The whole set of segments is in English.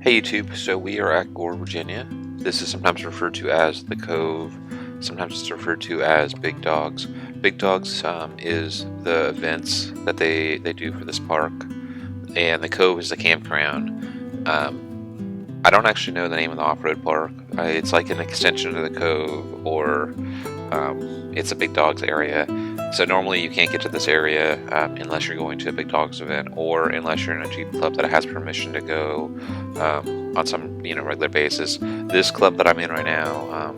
Hey YouTube, so we are at Gore, Virginia. This is sometimes referred to as the Cove, sometimes it's referred to as Big Dogs. Big Dogs is the events that they do for this park, and the Cove is the campground. I don't actually know the name of the off-road park. It's like an extension of the Cove, or it's a Big Dogs area. So normally you can't get to this area unless you're going to a Big Dogs event, or unless you're in a Jeep club that has permission to go on some regular basis. This club that I'm in right now,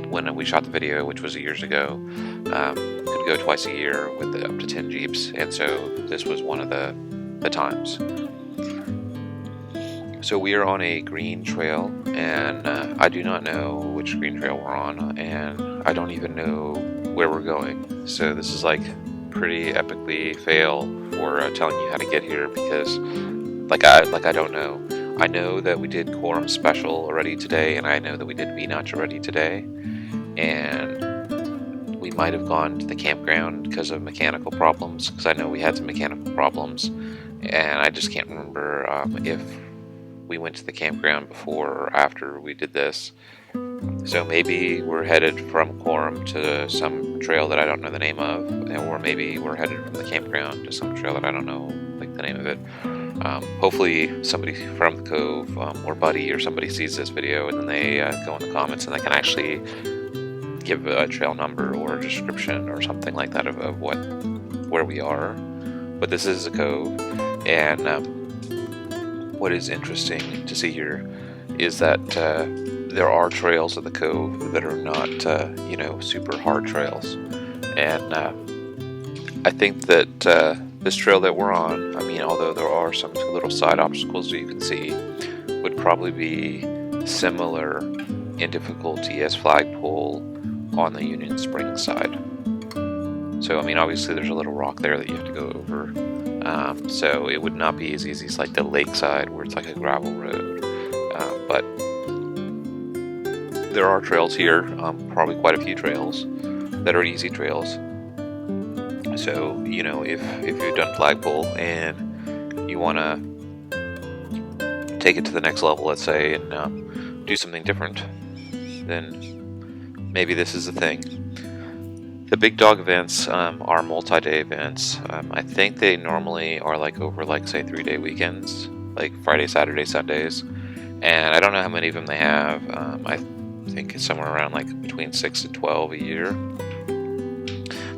when we shot the video, which was years ago, could go twice a year with up to 10 Jeeps, and so this was one of the times. So we are on a green trail, and I do not know which green trail we're on, and I don't even know where we're going. So this is like pretty epically fail for telling you how to get here, because I don't know. I know that we did Corum special already today, and I know that we did V-Notch already today, and we might have gone to the campground because of mechanical problems, because I know we had some mechanical problems, and I just can't remember if we went to the campground before or after we did this. So maybe we're headed from Corum to some trail that I don't know the name of, or maybe we're headed from the campground to some trail that I don't know the name of it. Hopefully somebody from the Cove or Buddy or somebody sees this video, and then they go in the comments and they can actually give a trail number or a description or something like that of where we are. But this is the Cove, and what is interesting to see here is that there are trails at the Cove that are not super hard trails, and I think that this trail that we're on, although there are some little side obstacles that you can see, would probably be similar in difficulty as Flagpole on the Union Springs side. So obviously there's a little rock there that you have to go over, so it would not be as easy as like the lakeside where it's like a gravel road, but there are trails here, probably quite a few trails that are easy trails. So if you've done Flagpole and you want to take it to the next level, let's say, and do something different, then maybe this is the thing. The Big Dog events are multi-day events. I think they normally are over say 3-day weekends, like Friday, Saturday, Sundays, and I don't know how many of them they have. I think it's somewhere around between 6 and 12 a year.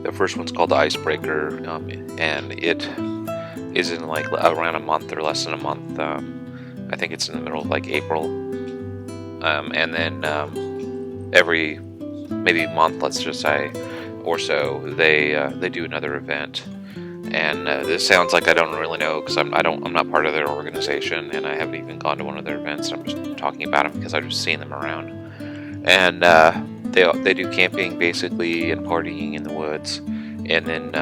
The first one's called the Icebreaker, and it is in around a month or less than a month. I think it's in the middle of April, and then every maybe month, let's just say, or so, they do another event. And this sounds like I don't really know, because I'm not part of their organization, and I haven't even gone to one of their events. I'm just talking about them because I've just seen them around. And they do camping basically and partying in the woods, and then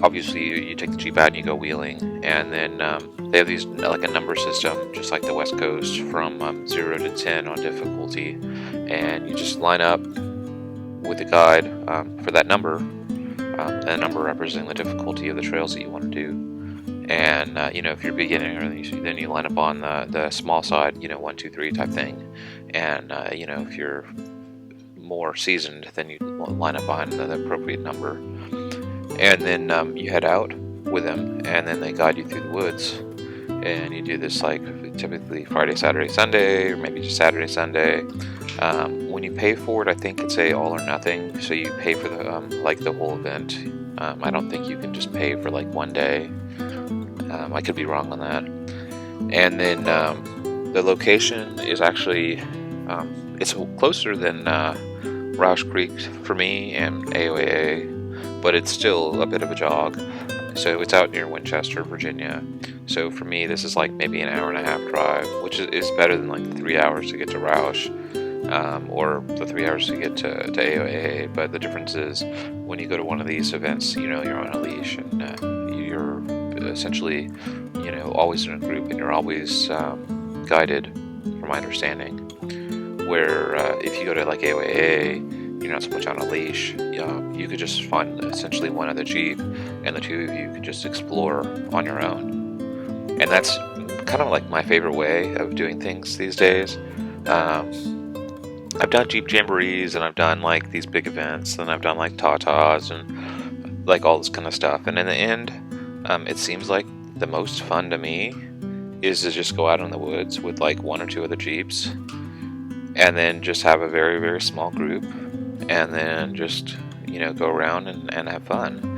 obviously you take the Jeep out and you go wheeling, and then they have these a number system, just like the West Coast, from 0 to 10 on difficulty, and you just line up with a guide for that number, that number representing the difficulty of the trails that you want to do. And if you're beginner, then you line up on the small side, 1, 2, 3 type thing. And if you're more seasoned, then you line up on the appropriate number. And then you head out with them, and then they guide you through the woods. And you do this typically Friday, Saturday, Sunday, or maybe just Saturday, Sunday. When you pay for it, I think it's a all or nothing. So you pay for the whole event. I don't think you can just pay for one day. I could be wrong on that. And then the location is actually it's closer than Roush Creek for me and AOAA, but it's still a bit of a jog. So it's out near Winchester, Virginia. So for me, this is maybe an hour and a half drive, which is better than the 3 hours to get to Roush, or the 3 hours to get to AOAA. But the difference is when you go to one of these events, you're on a leash, and you're essentially, always in a group, and you're always guided, from my understanding. Where if you go to AOAA, you're not so much on a leash. You could just find essentially one other Jeep, and the two of you could just explore on your own. And that's kind of like my favorite way of doing things these days. I've done Jeep Jamborees, and I've done like these big events, and I've done like Tatas and like all this kind of stuff. And in the end, it seems like the most fun to me is to just go out in the woods with like 1 or 2 other Jeeps, and then just have a very, very small group, and then just, you know, go around and have fun.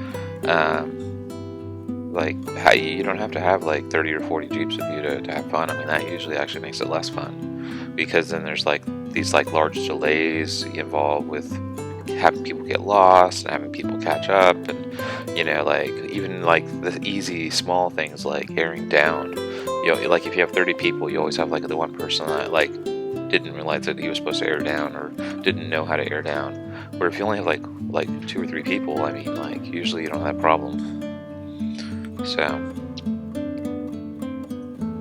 Like, you don't have to have like 30 or 40 Jeeps with you to have fun. I mean, that usually actually makes it less fun, because then there's like these like large delays involved with having people get lost and having people catch up, and, you know, like even like the easy small things like airing down. You know, like if you have 30 people, you always have like the one person that like didn't realize that he was supposed to air down, or didn't know how to air down. Where if you only have like 2 or 3 people, I mean, like usually you don't have that problem. So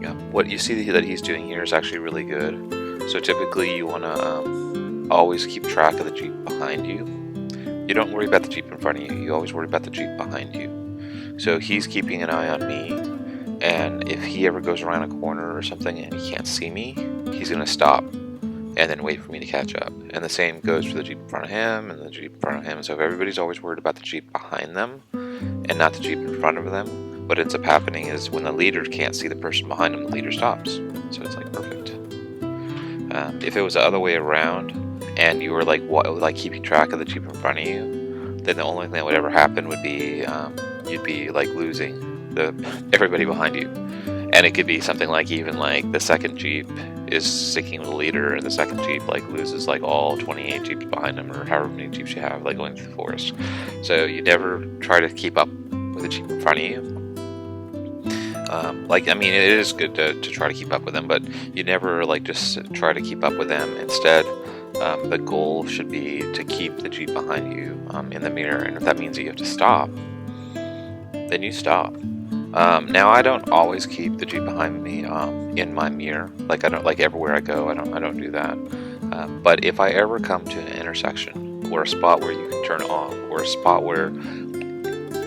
yeah, what you see that he's doing here is actually really good. So typically you want to always keep track of the Jeep behind you. You don't worry about the Jeep in front of you, you always worry about the Jeep behind you. So he's keeping an eye on me, and if he ever goes around a corner or something and he can't see me, he's going to stop and then wait for me to catch up. And the same goes for the Jeep in front of him and the Jeep in front of him. So if everybody's always worried about the Jeep behind them and not the Jeep in front of them, what ends up happening is when the leader can't see the person behind him, the leader stops. So it's like perfect. If it was the other way around and you were like keeping track of the Jeep in front of you, then the only thing that would ever happen would be you'd be like losing everybody behind you. And it could be something like even like the second Jeep is sticking with the leader, and the second Jeep like loses like all 28 Jeeps behind them, or however many Jeeps you have like going through the forest. So you never try to keep up with the Jeep in front of you. Like, I mean, it is good to try to keep up with them, but you never like just try to keep up with them. Instead, the goal should be to keep the Jeep behind you in the mirror, and if that means that you have to stop, then you stop. Now I don't always keep the Jeep behind me in my mirror. Like, I don't, like everywhere I go, I don't do that. But if I ever come to an intersection or a spot where you can turn off, or a spot where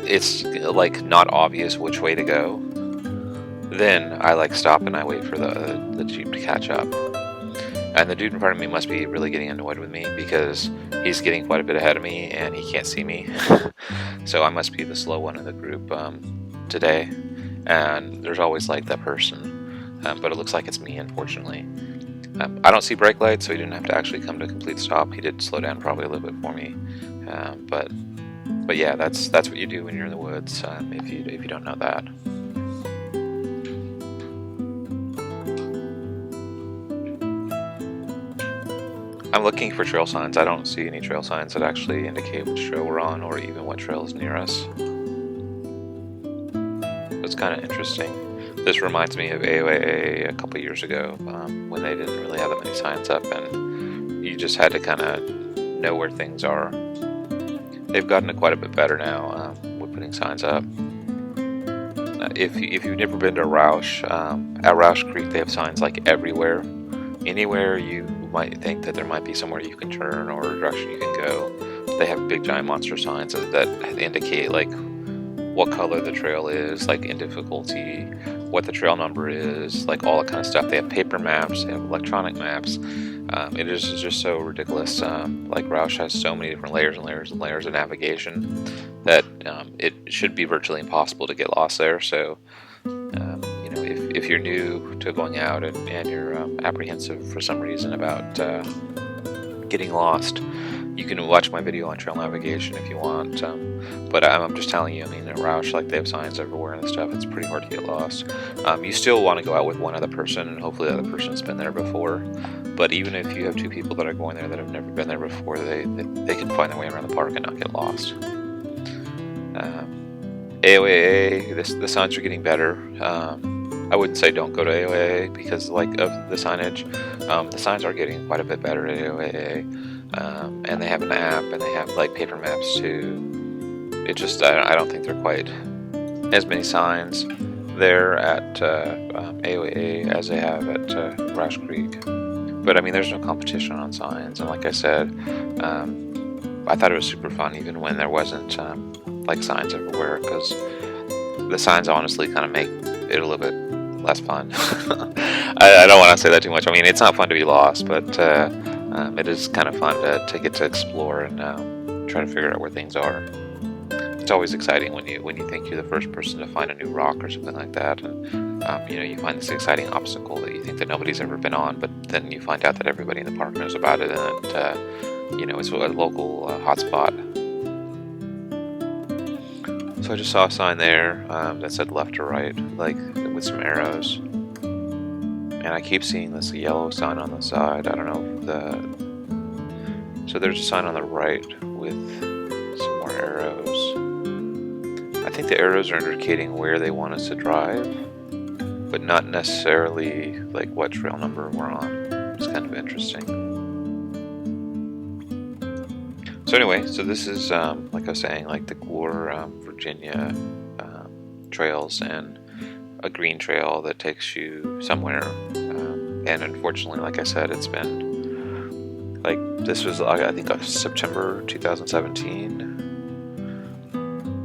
it's like not obvious which way to go, then I like stop and I wait for the Jeep to catch up. And the dude in front of me must be really getting annoyed with me, because he's getting quite a bit ahead of me and he can't see me. So I must be the slow one in the group today. And there's always like that person, but it looks like it's me, unfortunately. I don't see brake lights, so he didn't have to actually come to a complete stop. He did slow down probably a little bit for me, but yeah, that's what you do when you're in the woods. If you don't know that. I'm looking for trail signs. I don't see any trail signs that actually indicate which trail we're on, or even what trail is near us. It's kind of interesting. This reminds me of AOAA a couple years ago, when they didn't really have that many signs up, and you just had to kind of know where things are. They've gotten quite a bit better now with putting signs up. If you've never been to Roush, at Roush Creek they have signs like everywhere. Anywhere you might think that there might be somewhere you can turn or a direction you can go, they have big giant monster signs that indicate like what color the trail is, like in difficulty, what the trail number is, like all that kind of stuff. They have paper maps, they have electronic maps. It is just so ridiculous. Like Roush has so many different layers and layers and layers of navigation that it should be virtually impossible to get lost there. So you know, if you're new to going out and you're apprehensive for some reason about getting lost, you can watch my video on trail navigation if you want. But I'm just telling you, I mean, at Roush, like, they have signs everywhere and stuff. It's pretty hard to get lost. You still want to go out with one other person, and hopefully the other person's been there before. But even if you have 2 people that are going there that have never been there before, they can find their way around the park and not get lost. AOAA, the signs are getting better. I wouldn't say don't go to AOAA because like of the signage. The signs are getting quite a bit better at AOAA, and they have an app and they have like paper maps too. It just I don't think they're quite as many signs there at AOAA as they have at Roush Creek. But I mean, there's no competition on signs, and like I said, I thought it was super fun even when there wasn't like signs everywhere, because the signs honestly kind of make it a little bit less fun. I don't want to say that too much. I mean, it's not fun to be lost, but it is kind of fun to get to explore and try to figure out where things are. It's always exciting when you think you're the first person to find a new rock or something like that, and you find this exciting obstacle that you think that nobody's ever been on, but then you find out that everybody in the park knows about it, and it's a local hotspot. So I just saw a sign there that said left or right, like with some arrows. And I keep seeing this yellow sign on the side. I don't know if so there's a sign on the right with some more arrows. I think the arrows are indicating where they want us to drive, but not necessarily like what trail number we're on. It's kind of interesting. So anyway, so this is, like I was saying, like the Gore, Virginia trails, and a green trail that takes you somewhere. And unfortunately, like I said, it's been, like, this was, I think, September 2017.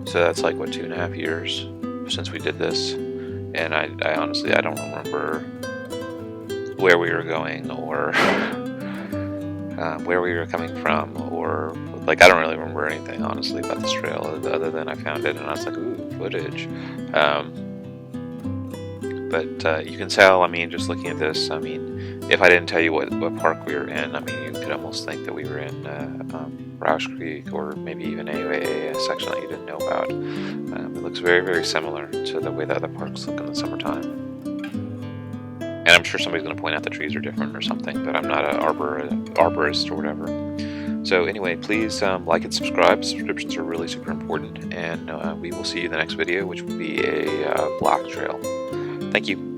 So that's like, what, 2.5 years since we did this. And I honestly, I don't remember where we were going, or where we were coming from, or like, I don't really remember anything honestly about this trail other than I found it and I was like, ooh, footage. But you can tell, I mean, just looking at this, I mean, if I didn't tell you what park we were in, I mean, you could almost think that we were in Roush Creek, or maybe even a section that you didn't know about. It looks very, very similar to the way the other parks look in the summertime. And I'm sure somebody's going to point out the trees are different or something, but I'm not an arborist or whatever. So anyway, please like and subscribe. Subscriptions are really super important, and we will see you in the next video, which will be a black trail. Thank you.